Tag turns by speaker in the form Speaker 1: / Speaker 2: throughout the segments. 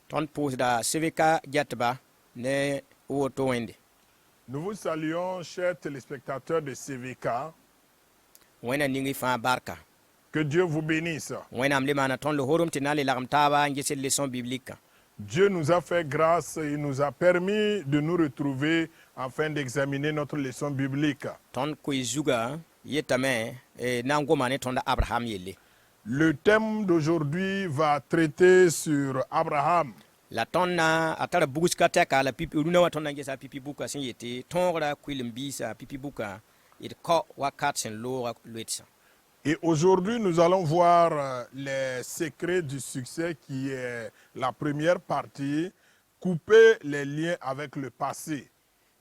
Speaker 1: Ton pusda CVK Jatba ne woto wende.
Speaker 2: Nous vous saluons, chers téléspectateurs de CVK.
Speaker 1: Wena ningi fa barka.
Speaker 2: Que Dieu vous bénisse.
Speaker 1: Wena mlemana ton le horum tinali lagamtaba ngese leçon biblique.
Speaker 2: Dieu nous a fait grâce et nous a permis de nous retrouver afin d'examiner notre leçon biblique.
Speaker 1: Ton kuizuga yetame nangoma ne tonda Abraham yelle.
Speaker 2: Le thème d'aujourd'hui va traiter sur Abraham.
Speaker 1: La tonna atara buguska teka la pipi uruna wa tonna ngesa pipi buka sin yete tongra kuilimbisa pipi buka it ko wakat sen lora luetsa.
Speaker 2: Et aujourd'hui, nous allons voir les secrets du succès qui est la première partie, couper les liens avec le passé.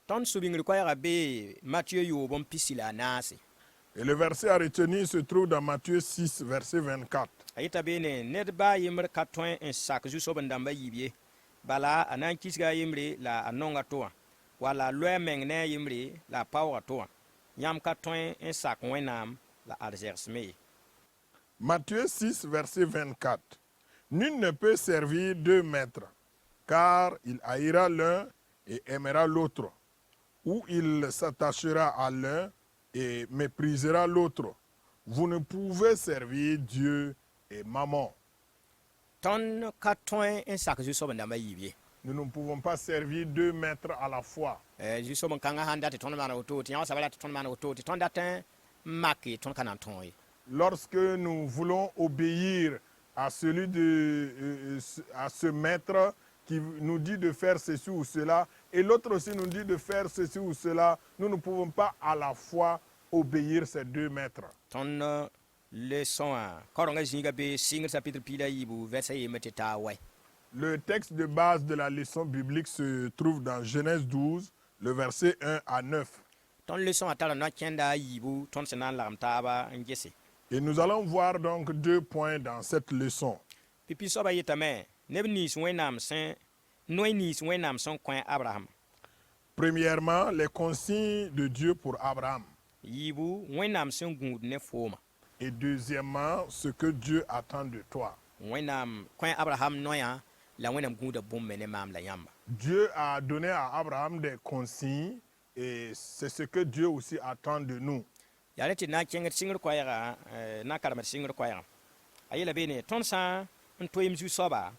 Speaker 1: Ton subingri kwa yabe Matthieu yo bon pisila nasi.
Speaker 2: Et le verset à retenir se trouve dans Matthieu 6, verset 24.
Speaker 1: Ayita bene nedba yimre katwen en sak ju sobandamba yibye bala anan kisga yimre la anonga toa wala loi mengne yimre la power toa yam katwen en sak wenam la argersme.
Speaker 2: Matthieu 6, verset 24. Nul ne peut servir deux maîtres, car il haïra l'un et aimera l'autre, ou il s'attachera à l'un et méprisera l'autre. Vous ne pouvez servir Dieu et Mammon.
Speaker 1: Ton katwen en sak ju sobandamba yibye.
Speaker 2: Nous ne pouvons pas servir deux maîtres à la fois.
Speaker 1: Ju soban kanga handa te ton mana auto ti yawa sabala te ton mana auto ti ton datin maki ton kanan ton yi.
Speaker 2: Lorsque nous voulons obéir à à ce maître qui nous dit de faire ceci ou cela, et l'autre aussi nous dit de faire ceci ou cela, nous ne pouvons pas à la fois obéir ces deux maîtres.
Speaker 1: Ton leçon a koronga zinga be single chapitre pila yibu verset yemete ta ouais.
Speaker 2: Le texte de base de la leçon biblique se trouve dans Genèse 12, le verset 1 à 9.
Speaker 1: Ton leçon atala no kenda yibu ton senan lagamtaba ngese.
Speaker 2: Et nous allons voir donc deux points dans cette leçon.
Speaker 1: Pipi soba yetame nebnis wenam sen noinis wenam son coin Abraham.
Speaker 2: Premièrement, les consignes de Dieu pour Abraham.
Speaker 1: Yibu wenam sen gund ne foma.
Speaker 2: Et deuxièmement, ce que Dieu attend de toi.
Speaker 1: Wenam coin Abraham noya la wenam gunda bomme mam la yamba.
Speaker 2: Dieu a donné à Abraham des consignes et c'est ce que Dieu aussi attend de nous.
Speaker 1: Yareti na kenget singir kwaya na karama singir kwaya. Ayela bene ton sa un toyim ju soba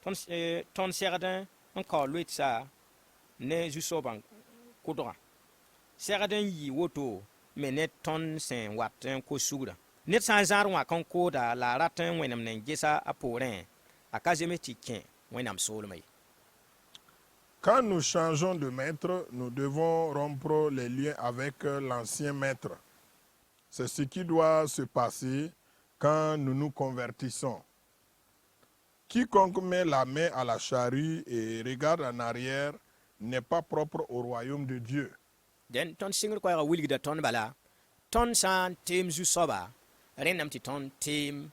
Speaker 1: ton serdan un ko luitsa ne ju soban kudra. Serdan yi woto me ne ton sen watin ko sura. Net sa zarwa kan koda la ratin wenam nen gesa aporin akazeme tiken wenam solmay.
Speaker 2: Quand nous changeons de maître, nous devons rompre les liens avec l'ancien maître. C'est ce qui doit se passer quand nous nous convertissons. Quiconque met la main à la charrue et regarde en arrière n'est pas propre au royaume de Dieu.
Speaker 1: Den ton singir kwaya wilgida ton bala ton san tem ju soba renam ti ton tem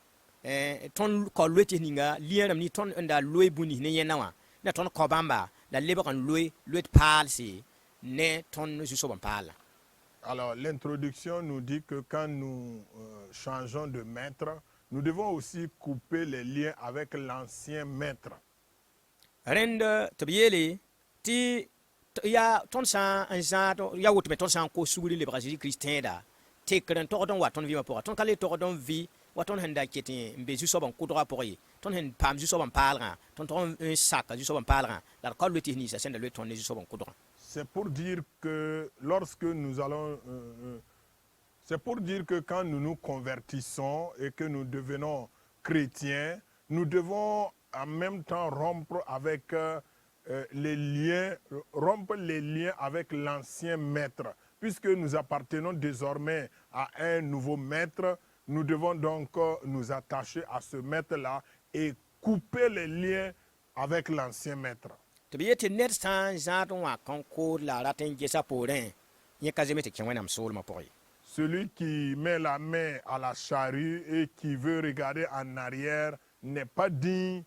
Speaker 1: ton ko lweti ninga lianam ni ton nda loy buni ne yenawa na ton ko bamba la leba kan loy lwet palsi ne ton ju soba pala.
Speaker 2: Alors, l'introduction nous dit que quand nous changeons de maître, nous devons aussi couper les liens avec l'ancien maître.
Speaker 1: Rende tabieli ti ya ton san anzato ya wutme ton san ko suguri le Jésus Christin da te kren to don waton vi ma pour ton kale to don vi waton handa keti mbe ju soban kudra pour yi ton hen pam ju soban palra ton ton un sac ju soban palra la ko le technique ça c'est de le ton ju soban kudra.
Speaker 2: C'est pour dire que lorsque nous allons... c'est pour dire que quand nous nous convertissons et que nous devenons chrétiens, nous devons en même temps rompre les liens avec l'ancien maître. Puisque nous appartenons désormais à un nouveau maître, nous devons donc nous attacher à ce maître-là et couper les liens avec l'ancien maître.
Speaker 1: Tabieti net san zaton wa kan ko la ratin gesa porin ye kazeme te kenwenam sol ma pour yi.
Speaker 2: Celui qui met la main à la charrue et qui veut regarder en arrière n'est pas digne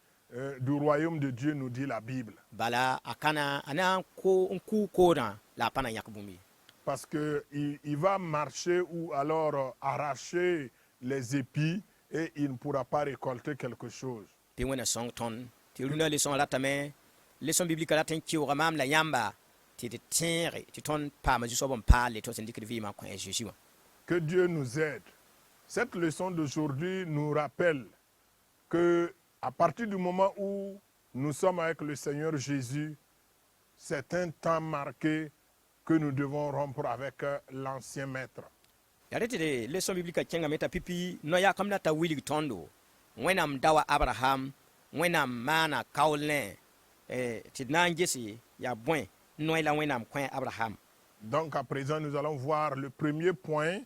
Speaker 2: du royaume de Dieu, nous dit la Bible.
Speaker 1: Bala akana ana ko nku ko na la pana yakbumi.
Speaker 2: Parce qu'il va marcher ou alors arracher les épis et il ne pourra pas récolter quelque chose.
Speaker 1: Puis when a song ton ti runa leçon ratame leçon biblique ratin kiwa mam la yamba ti de tire ti ton pa ma juso bon parler to sen dikri ma ko Jésus.
Speaker 2: Que Dieu nous aide. Cette leçon d'aujourd'hui nous rappelle que à partir du moment où nous sommes avec le Seigneur Jésus, c'est un temps marqué que nous devons rompre avec l'ancien maître.
Speaker 1: Yarete de leçon biblique kenga meta pipi no ya kamna ta wili tondo. Wenam dawa Abraham, wenam mana kaulne ti nangesi ya boin no la wenam coin Abraham.
Speaker 2: Donc à présent nous allons voir le premier point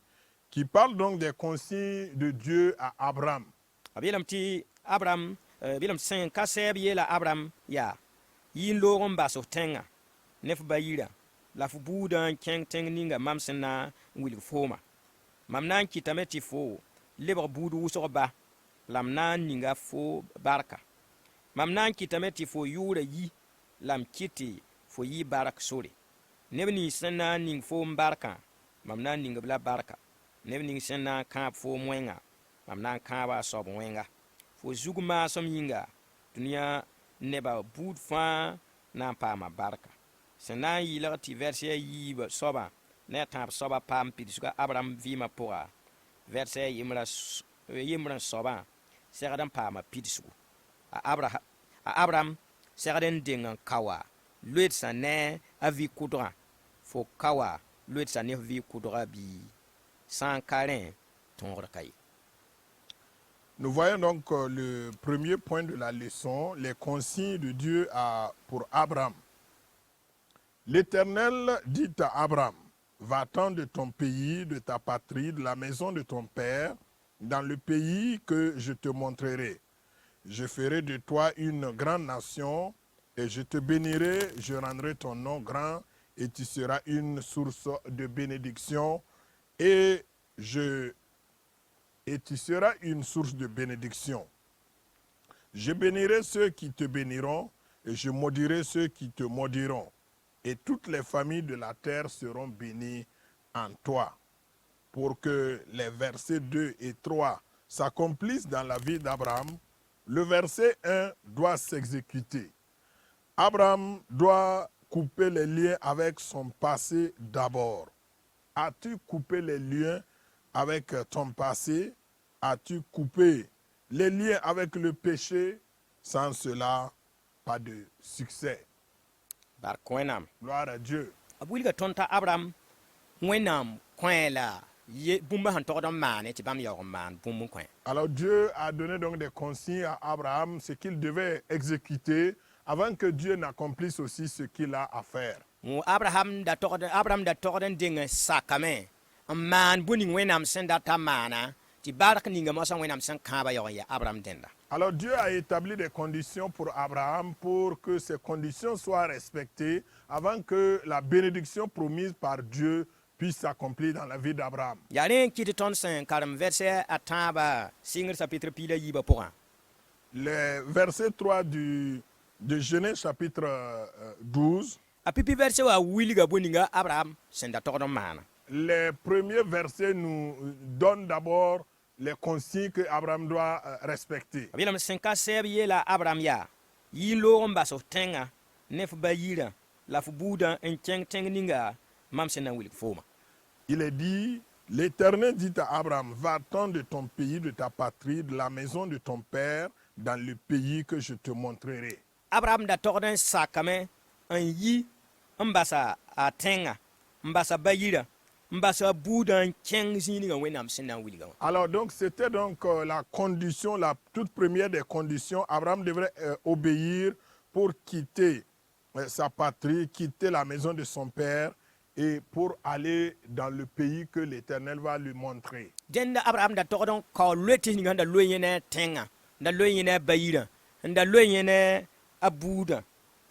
Speaker 2: qui parle donc des consignes de Dieu à Abraham.
Speaker 1: Abilam ti Abraham bilam sen kaseb yela Abraham ya yin logon baso tenga nef bayira la fu budan keng teng ninga mamsena wil foma mamnan kitameti fo lebar budu usoba lamnan ninga fo barka mamnan kitameti fo yura yi lam kiti fo yi barak sore nebni senna ning fo barka mamnan ninga bla barka nebni senna ka fo mwenga mamnan ka ba sob mwenga fo zuguma som yinga dunia neba bud fa na pa ma barka senna yi la ti verset yi ba soba ne ta soba pam pidisuka Abraham vima pora verset yimra soba seradan pa ma pidisuku Abraham seradan dingan kawa luet sa ne avi kudra fo kawa luet sa ne vi kudra bi sans carin ton recaille.
Speaker 2: Nous voyons donc le premier point de la leçon, les consignes de Dieu pour Abraham. L'Éternel dit à Abraham, va-t'en de ton pays, de ta patrie, de la maison de ton père, dans le pays que je te montrerai. Je ferai de toi une grande nation et je te bénirai, je rendrai ton nom grand et tu seras une source de bénédiction et tu seras une source de bénédiction. Je bénirai ceux qui te béniront et je maudirai ceux qui te maudiront. Et toutes les familles de la terre seront bénies en toi. Pour que les versets 2 et 3 s'accomplissent dans la vie d'Abraham, le verset 1 doit s'exécuter. Abraham doit couper les liens avec son passé d'abord. As-tu coupé les liens avec ton passé? As-tu coupé les liens avec le péché? Sans cela, pas de succès.
Speaker 1: Barkoenam.
Speaker 2: Gloire à Dieu.
Speaker 1: Abulga tonta Abraham wenam koela ye bumba han tordon man ti bam yor man bum koen.
Speaker 2: Alors Dieu a donné donc des consignes à Abraham, ce qu'il devait exécuter avant que Dieu n'accomplisse aussi ce qu'il a à faire.
Speaker 1: Abraham da torden ding sakame man buning wenam senda tamana ti barak ninga mo san wenam san kaba yor ya Abraham denda.
Speaker 2: Alors Dieu a établi des conditions pour Abraham pour que ces conditions soient respectées avant que la bénédiction promise par Dieu puisse s'accomplir dans la vie d'Abraham. Les versets 3 de Genèse chapitre 12. Les premiers versets nous donnent d'abord les consignes que Abraham doit respecter. Il est dit, l'Éternel dit à Abraham, va-t'en de ton pays, de ta patrie, de la maison de ton père, dans le pays que je te montrerai.
Speaker 1: Abraham da torden sakame an yi mbasa atenga mbasa bayira.
Speaker 2: Alors donc c'était donc la condition, la toute première des conditions. Abraham devrait obéir pour quitter sa patrie, quitter la maison de son père et pour aller dans le pays que l'Éternel va lui montrer.
Speaker 1: Abraham da tordon ko leti ni nganda loyene tenga nda loyene bayira nda loyene abuda.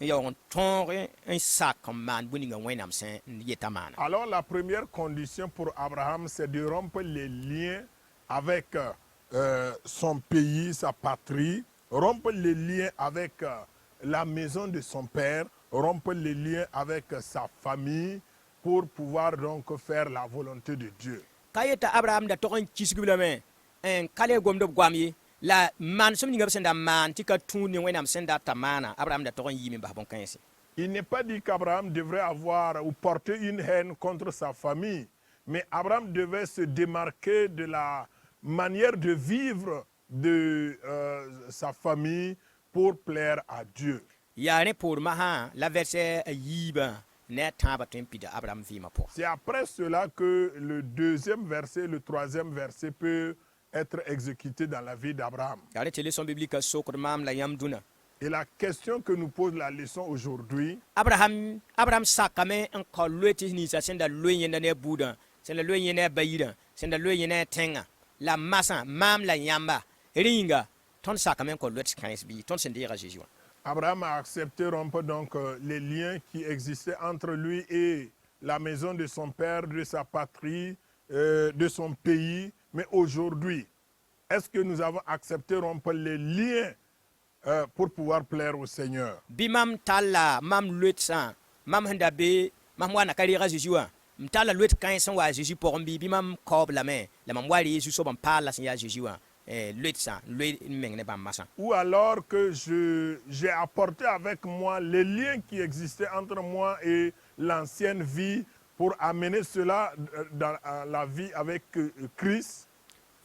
Speaker 1: Alors
Speaker 2: la première condition pour Abraham, c'est de rompre les liens avec son pays, sa patrie, rompre les liens avec la maison de son père, rompre les liens avec sa famille pour pouvoir donc faire la volonté de Dieu.
Speaker 1: Abraham da toron kisgulame en kale gomdo gwami la man som ninga senda man tika tuni wenam senda tamana Abraham da togon yimi ba bon kansi.
Speaker 2: Il n'est pas dit qu'Abraham devrait avoir ou porter une haine contre sa famille, mais Abraham devait se démarquer de la manière de vivre de sa famille pour plaire à Dieu.
Speaker 1: Ya ne pour maha la verset yiba ne taba tempi da Abraham vima po.
Speaker 2: C'est après cela que le deuxième verset, le troisième verset peut être exécuté dans la vie d'Abraham.
Speaker 1: Ya ne tele son biblique sokor mam la yamduna.
Speaker 2: Et la question que nous pose la leçon aujourd'hui,
Speaker 1: Abraham sakame en kolweti ni sa senda loyen ne buda, senda loyen ne bayida, senda loyen ne tenga. La massa mam la yamba ringa ton sakame kolweti kais bi ton sendira Jésus.
Speaker 2: Abraham a accepté rompre donc les liens qui existaient entre lui et la maison de son père, de sa patrie, de son pays. Mais aujourd'hui, est-ce que nous avons accepté rompre les liens pour pouvoir plaire au Seigneur?
Speaker 1: Bimam tala mam luetsa mam handabe mam wana karira Jésus mtala luet kan san wa Jésus pour mbi bimam kob la main la mam wari Jésus so ban pala san ya Jésus luetsa luet mengne bam massa.
Speaker 2: Ou alors que j'ai apporté avec moi les liens qui existaient entre moi et l'ancienne vie pour amener cela dans la vie avec Christ.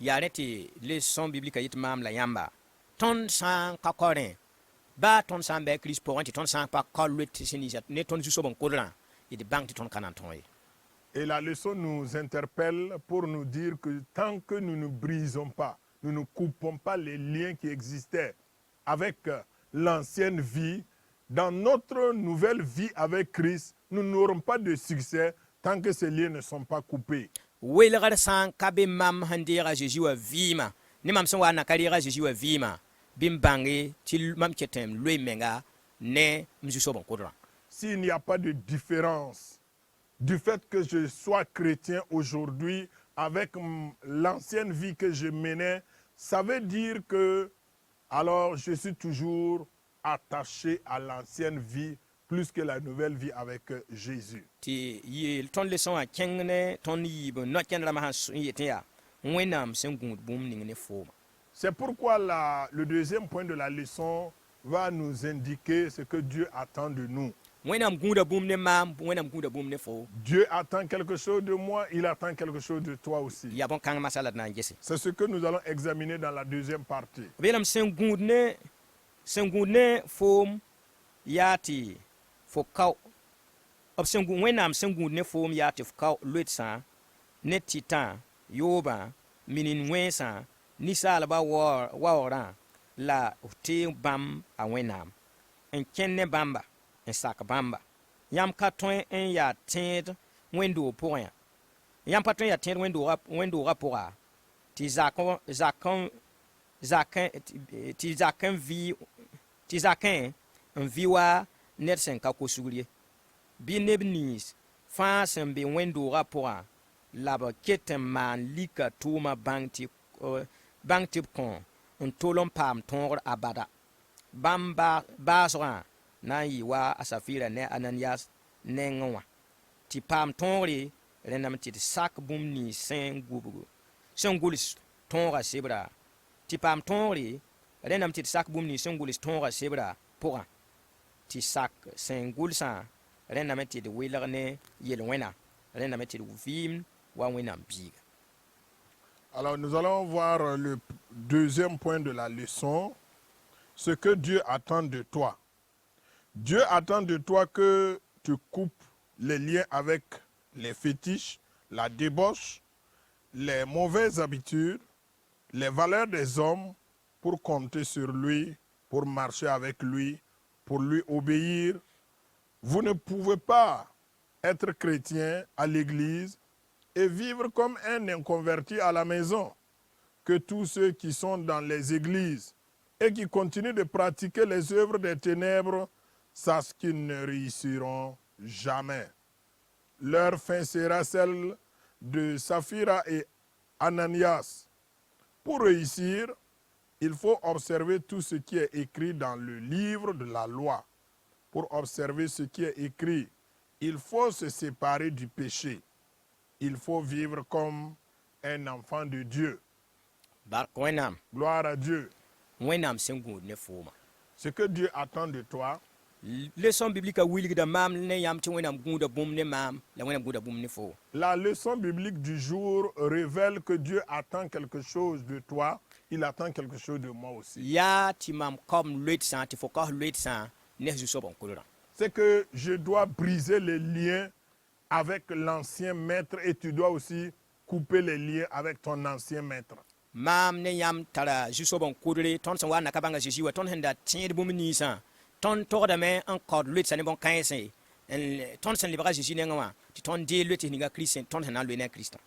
Speaker 1: Yareti leçon biblique yit mam la yamba ton san kakore ba ton san be Christ pour ton san pa kolwet sinisa ne ton Jésus so ban kodran et de banque ton cananton.
Speaker 2: Et la leçon nous interpelle pour nous dire que tant que nous ne brisons pas, nous ne coupons pas les liens qui existaient avec l'ancienne vie, dans notre nouvelle vie avec Christ, nous n'aurons pas de succès tant que ces liens ne sont pas coupés.
Speaker 1: Welgar san kabe mam handira Jésus wa vima ni mam son wa nakarira Jésus wa vima bim bangi til mam ketem lui menga ne mzu so bon kodran.
Speaker 2: S'il n'y a pas de différence du fait que je sois chrétien aujourd'hui avec l'ancienne vie que je menais, ça veut dire que alors je suis toujours attaché à l'ancienne vie plus que la nouvelle vie avec Jésus.
Speaker 1: Ti yi ton leçon a kengne ton yi bo no ken rama yete ya wenam sengun bum ningne fo.
Speaker 2: C'est pourquoi le deuxième point de la leçon va nous indiquer ce que Dieu attend de nous.
Speaker 1: Wenam gunda bum ne mam wenam gunda bum ne fo.
Speaker 2: Dieu attend quelque chose de moi, il attend quelque chose de toi aussi.
Speaker 1: Ya bon kan masala na ngese.
Speaker 2: C'est ce que nous allons examiner dans la deuxième partie.
Speaker 1: Belam sengun ne fo yati fo kaw ob sengun wenam sengun ne fo yati fo kaw luetsa ne titan yoba minin wensa ni salba wawra la te bam a wenam en kenne bamba en sak bamba yam katon en ya tend wendo point yam paton ya tend wendo rapora ti zakon en viwa net sen ka ko sugrier bi nebnis fa sen be wendo rapora la ba keten man lika tuma bangti kon un tolon pam tonr abada bamba basra na yi wa asafira ne Ananias ne ngwa ti pam tonri renam ti sak bum ni sengulis tonra sebra ti pam tonri renam ti sak bum ni sengulis tonra sebra pour ti sak sengulsa renam ti de wilarne yelwena renam ti vim wa wenam biga.
Speaker 2: Alors nous allons voir le deuxième point de la leçon, ce que Dieu attend de toi. Dieu attend de toi que tu coupes les liens avec les fétiches, la débauche, les mauvaises habitudes, les valeurs des hommes pour compter sur lui, pour marcher avec lui, pour lui obéir. Vous ne pouvez pas être chrétien à l'église et vivre comme un inconverti à la maison. Que tous ceux qui sont dans les églises et qui continuent de pratiquer les œuvres des ténèbres sachent qu'ils ne réussiront jamais. Leur fin sera celle de Saphira et Ananias. Pour réussir, il faut observer tout ce qui est écrit dans le livre de la loi. Pour observer ce qui est écrit, il faut se séparer du péché. Il faut vivre comme un enfant de Dieu.
Speaker 1: Bark wẽnnaam.
Speaker 2: Gloire à Dieu.
Speaker 1: Wẽnnaam sẽn gũud ne fooma.
Speaker 2: Ce que Dieu attend de toi,
Speaker 1: Leçon biblique a wilgda maam ne yam tɩ wẽnnaam gũuda bũmb ne maam la wẽnnaam gũuda bũmb ne foo.
Speaker 2: la leçon biblique du jour révèle que Dieu attend quelque chose de toi. Il attend quelque chose de moi aussi.
Speaker 1: Yaa tɩ mam kaoom loetsã tɩ fo kaos loetsã ne zu-soab n kulrã.
Speaker 2: C'est que je dois briser les liens avec l'ancien maître et tu dois aussi couper les liens avec ton ancien maître.
Speaker 1: Maam ne yam tara zu-soab n kudre tõnd sẽn wa n naka bãnga Zeezi wa tõnd sẽn da tẽed bũmb ninsã tõnd togdame n kaood loetsã ne bõn-kãensẽ tõnd sẽn lebga Zeezi nengẽ wã tɩ tõnd dee loets ninga Kirist tõnd sẽn na n loe ne a Kiristã.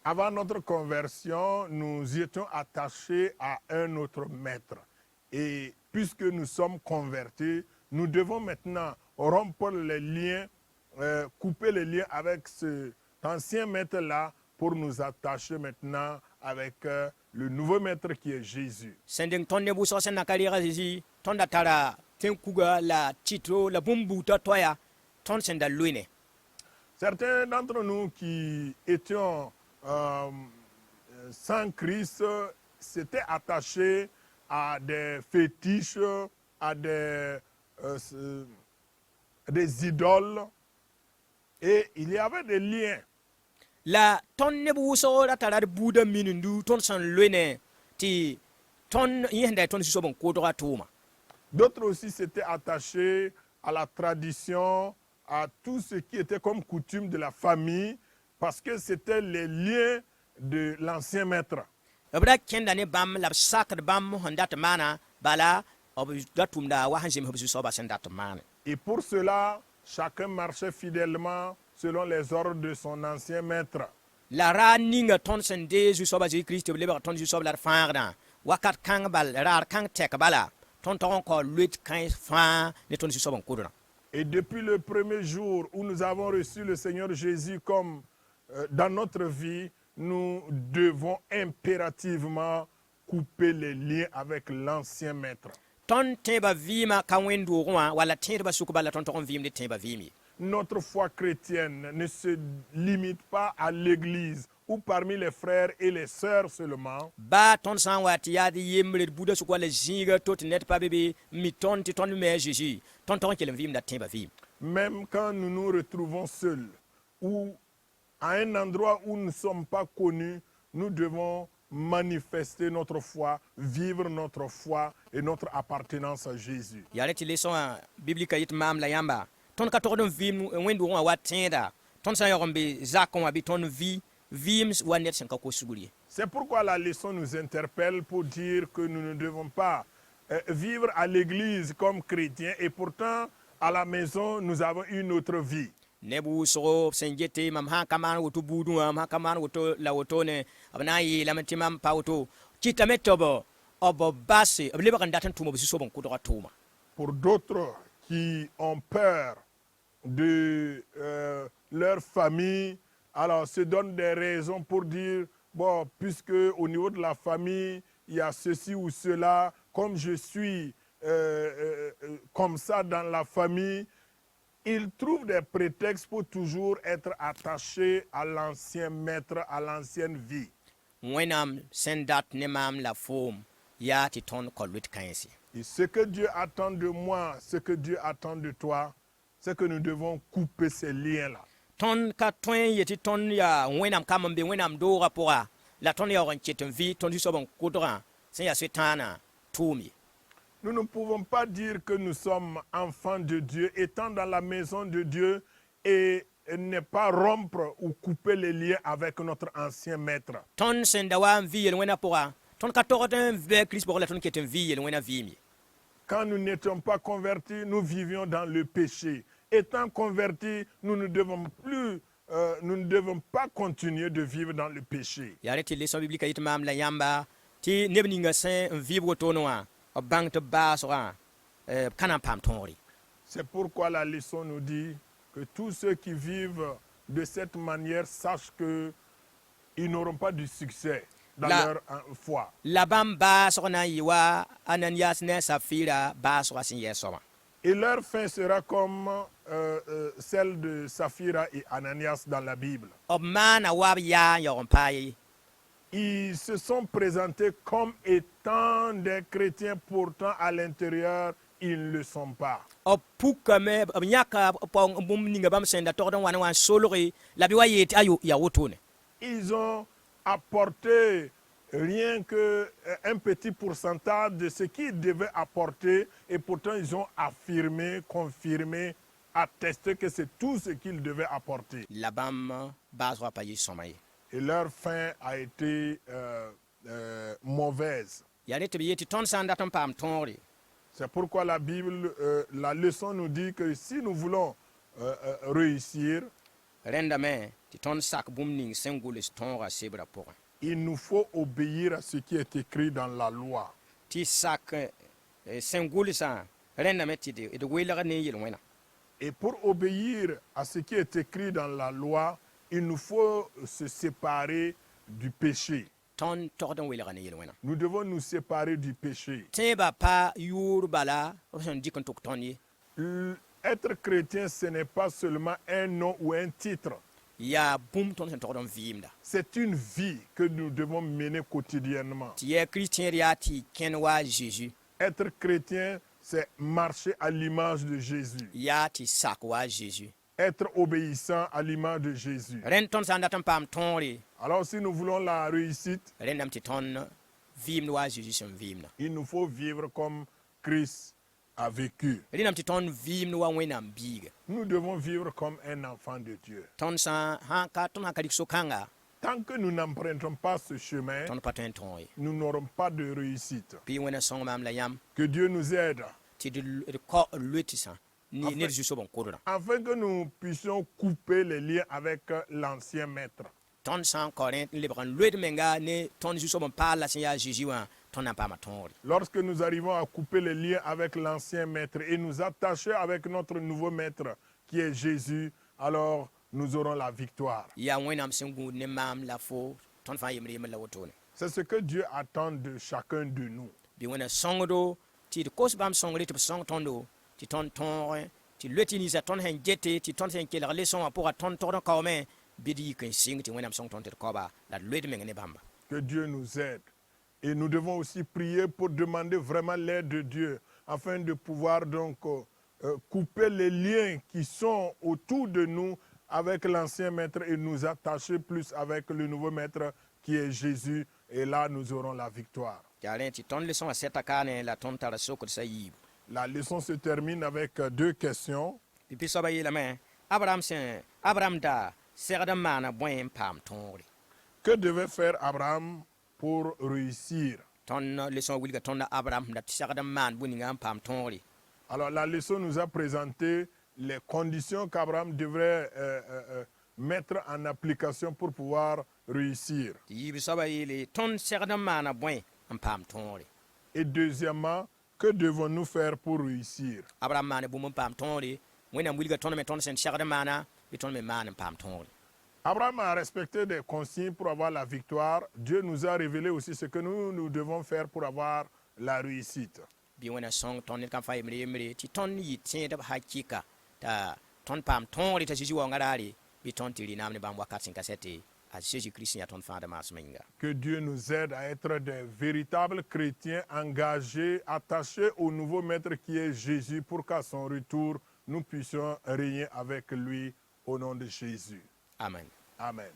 Speaker 2: Avant notre conversion, nous étions attachés à un autre maître. Et puisque nous sommes convertis, nous devons maintenant rompre les liens, couper les liens avec cet ancien maître-là pour nous attacher maintenant avec le nouveau maître qui est Jésus.
Speaker 1: Sẽn deng tõnd ne bʋʋsg sẽn naka reega Zeezi tõnd da tara tẽn-kuga la tɩtro la bũmb buuta toɛya tõnd sẽn da loe ne.
Speaker 2: Certains d'entre nous qui étions sans Christ s'étaient attachés à des fétiches, à des idoles, et il y avait des liens.
Speaker 1: La tõnd neb wʋsg ra tara d buudã minundu tõnd sẽn loe ne tɩ tõnd yẽsẽn da tõnd zu-soab n kodga tʋʋma.
Speaker 2: D'autres aussi s'étaient attachés à la tradition, à tout ce qui était comme coutume de la famille, parce que c'était les liens de l'ancien maître.
Speaker 1: B ra kẽnda ne bãmb la b sakd bãmb sẽn dat n maana bala b da tʋmda wa sẽn zems b zu-soabã sẽn dat n maane.
Speaker 2: Et pour cela, chacun marchait fidèlement selon les ordres de son ancien maître.
Speaker 1: La raar ninga tõnd sẽn dee zu-soabã Zeezi Kirist b lebg tõnd zu-soab la d fãagdã wakat kãng bal raar kãng tɛk bala tõnd tog n kaool loet kãens fãa ne tõnd zu-soab n kʋdrã.
Speaker 2: Et depuis le premier jour où nous avons reçu le Seigneur Jésus comme dans notre vie, nous devons impérativement couper les liens avec l'ancien maître.
Speaker 1: Tõnd tẽebã vɩɩmã ka wẽn-doogẽ wã walla tẽedbã sʋk bala tõnd tog n vɩɩmde tẽebã vɩɩm ye.
Speaker 2: Notre foi chrétienne ne se limite pas à l'église ou parmi les frères et les sœurs seulement.
Speaker 1: Ba tõnd sã n wa tɩ yaa d yembre d buudã sʋk walla zĩiga to tɩ ned pa be be n mi tõnd tɩ tõnd me a Zeezi tõnd tog n kell n vɩɩmda tẽebã vɩɩm.
Speaker 2: Même quand nous nous retrouvons seuls ou à un endroit où nous ne sommes pas connus, nous devons manifester notre foi, vivre notre foi et notre appartenance à Jésus.
Speaker 1: Yaa ne tɩ leçon wã biblika yet maam la yãmba tõnd ka togd n vɩɩm wẽnd-doogẽ wã wa tẽeda tõnd sã n yaoog n be zakẽ wã bɩ tõnd vɩɩm wa ned sẽn ka ko sugr ye.
Speaker 2: C'est pourquoi la leçon nous interpelle pour dire que nous ne devons pas vivre à l'église comme chrétiens et pourtant à la maison nous avons une autre vie.
Speaker 1: Neb wʋsgo b sẽn get tɩ mam sã n ka maan woto buudẽ wã m sã n ka maan woto la wotone b na n yeelame tɩ mam pa woto kɩtame tɩ b base b lebg n dat n tʋʋma b zu-soab n kʋdga tʋʋma.
Speaker 2: Pour d'autres qui ont peur de leur famille, alors se donnent des raisons pour dire, bon, puisque au niveau de la famille, il y a ceci ou cela, comme je suis comme ça dans la famille, ils trouvent des prétextes pour toujours être attachés à l'ancien maître, à l'ancienne vie.
Speaker 1: Wẽnnaam sẽn dat ne maam la foom yaa tɩ tõnd ka loet kãense.
Speaker 2: Et ce que Dieu attend de moi, ce que Dieu attend de toi, c'est que nous devons couper ces liens-là.
Speaker 1: Tõnd ka tõe n yetɩ tõnd yaa wẽnnaam kam n be wẽnnaam doogã pʋga la tõnd yaoog n ket n vɩ tõnd zu-soab n kʋdgã sẽn yaa soetãanã tʋʋm ye.
Speaker 2: Nous ne pouvons pas dire que nous sommes enfants de Dieu, étant dans la maison de Dieu et ne pas rompre ou couper les liens avec notre ancien maître.
Speaker 1: Tõnd sẽn da wa n vɩ yel-wẽnã pʋga tõnd ka togd n bɩ Kirist pʋgẽ la tõnd ket n vɩ yel-wẽnã vɩɩm ye.
Speaker 2: Quand nous n'étions pas convertis, nous vivions dans le péché. Étant convertis, nous ne devons pas continuer de vivre dans le péché.
Speaker 1: Yaa rẽ tɩ leçon biblika yet maam la yãmba tɩ neb ninga sẽn n vɩɩb wotone wã b bãng tɩ b baasgã b ka na n paam tõogre.
Speaker 2: C'est pourquoi la leçon nous dit que tous ceux qui vivent de cette manière sachent qu'ils n'auront pas du succès dans leur foi.
Speaker 1: La bãmb baasg na n yɩ wa Ananias ne a Safira baasgã sẽn yɛ sõma.
Speaker 2: Et leur fin sera comme celle de Saphira et Ananias dans la Bible.
Speaker 1: B maana wa b yaa n yaoog n paa ye.
Speaker 2: Ils se sont présentés comme étant des chrétiens, pourtant à l'intérieur, ils ne le sont pas.
Speaker 1: b pukame b yãka paoong bũmb ninga bãmb sẽn da togd n wa ne wa n solge la bɩ wa yeet ayo ya wotone.
Speaker 2: Ils ont apporté rien que un petit pourcentage de ce qu'ils devaient apporter et pourtant ils ont affirmé, confirmé, attesté que c'est tout ce qu'ils devaient apporter.
Speaker 1: La bãmb baas wa pa yɩ sõma ye.
Speaker 2: Et leur fin a été mauvaise.
Speaker 1: yaa ne tɩ b yee tɩ tõnd sã n dat n paam tõogre
Speaker 2: C'est pourquoi la Bible, la leçon nous dit que si nous voulons réussir,
Speaker 1: rẽndame tɩ tõnd sak bũmb ning sẽn gʋls tõogã sebrã pʋgẽ
Speaker 2: il nous faut obéir à ce qui est écrit dans la loi.
Speaker 1: tɩ sak sẽn gʋlsã rẽndame tɩ d welg ne yel-wẽna.
Speaker 2: Et pour obéir à ce qui est écrit dans la loi, il nous faut se séparer du péché.
Speaker 1: tõnd togd n welga ne yel-wẽna.
Speaker 2: Nous devons nous séparer du péché.
Speaker 1: tẽebã pa yʋʋr bala b sẽn dɩk n tʋk tõnd ye.
Speaker 2: Être chrétien, ce n'est pas seulement un nom ou un titre.
Speaker 1: yaa bũmb tõnd sẽn togd n vɩɩmda.
Speaker 2: C'est une vie que nous devons mener quotidiennement.
Speaker 1: tɩ yaa kiristẽer yaa tɩ kẽnd wa a Jésus.
Speaker 2: Être chrétien, c'est marcher à l'image de Jésus.
Speaker 1: yaa tɩ sak wa a Jésus.
Speaker 2: Être obéissant à l'image de Jésus.
Speaker 1: rẽnd tõnd sã n dat n paam tõore
Speaker 2: Alors si nous voulons la réussite,
Speaker 1: rẽndame tɩ tõnd vɩɩmd wa a Jésus sẽn vɩɩmda.
Speaker 2: il nous faut vivre comme Christ a vécu.
Speaker 1: rẽndame tɩ tõnd vɩɩmd wa wẽnnaam biiga.
Speaker 2: Nous devons vivre comme un enfant de Dieu.
Speaker 1: tõnd sã tõnd sã ka rɩk so-kãnga
Speaker 2: Tant que nous n'empruntons pas ce chemin,
Speaker 1: tõnd pa tõe n tõog ye.
Speaker 2: nous n'aurons pas de réussite.
Speaker 1: Bɩ wẽna sõng maam la yãmb
Speaker 2: Que Dieu nous aide
Speaker 1: tɩ d loetɩsã ned zu-soab n kʋdrã.
Speaker 2: afin que nous puissions couper les liens avec l'ancien maître.
Speaker 1: tõnd sã n ka rẽ n lebg n loed menga ne tõnd zu-soab n paal la sẽn yaa Zeezi wã tõnd na n paama tõogre.
Speaker 2: Lorsque nous arrivons à couper les liens avec l'ancien maître et nous attacher avec notre nouveau maître qui est Jésus, alors nous aurons la victoire.
Speaker 1: yaa wẽnnaam sẽn gũud ne maam la fo tõnd fãa yembr yembr la wotone.
Speaker 2: C'est ce que Dieu attend de chacun de nous.
Speaker 1: Bɩ wẽna sõngdo tɩ d kos bãmb sõngre tɩ b sõng tõndo tɩ tõnd tõogẽ tɩ loet y ninsã tõnd sẽn gete tɩ tõnd sẽn kelg lesõ wã pʋga tõnd togd n kaoome bɩ d yik n sɩng tɩ wẽnnaam sõng tõnd tɩ d kaoba la d loed meng ne bãmba.
Speaker 2: Que Dieu nous aide. Et nous devons aussi prier pour demander vraiment l'aide de Dieu afin de pouvoir donc couper les liens qui sont autour de nous avec l'ancien maître et nous attacher plus avec le nouveau maître qui est Jésus. Et là, nous aurons la victoire.
Speaker 1: yaa rẽ tɩ tõnd lesõ wã sɛta kaane la tõnd tara sokd sã yiibu.
Speaker 2: La leçon se termine avec deux questions.
Speaker 1: Tɩ pɩ-soabã yeelame abraham da segd n maana bõe n paam tõogre.
Speaker 2: Que devait faire Abraham pour réussir?
Speaker 1: tõnd lesõ wilga tõnd abraham da tɩ segd n maan bõe ninga n paam tõogre.
Speaker 2: Alors la leçon nous a présenté les conditions qu'Abraham devrait mettre en application pour pouvoir réussir.
Speaker 1: tɩ yiib-soabã yeele tõnd segd n maana bõe n paam tõogre.
Speaker 2: Et deuxièmement, que devons-nous faire pour réussir?
Speaker 1: abraham maane bũmb n paam tõogre wẽnnaam wilga tõnd me tõnd sẽn segd n maana bɩ tõnd me maan n paam tõogre.
Speaker 2: Abraham a respecté des consignes pour avoir la victoire. Dieu nous a révélé aussi ce que nous devons faire pour avoir la réussite.
Speaker 1: Bɩ wẽna sõng tõnd ned kãn fãa yembre yembre tɩ tõnd yɩ tẽedb hakɩka t'a tõnd paam tõogre t'a Zeezi waoongã raare bɩ tõnd tɩ rɩ-naam ne bãmb wakat sẽn ka sɛte a Jésus-Christ yaa tõnd fãada maasem yĩnga.
Speaker 2: Que Dieu nous aide à être des véritables chrétiens engagés, attachés au nouveau maître qui est Jésus pour qu'à son retour, nous puissions régner avec lui au nom de Jésus.
Speaker 1: Amen.
Speaker 2: Amen.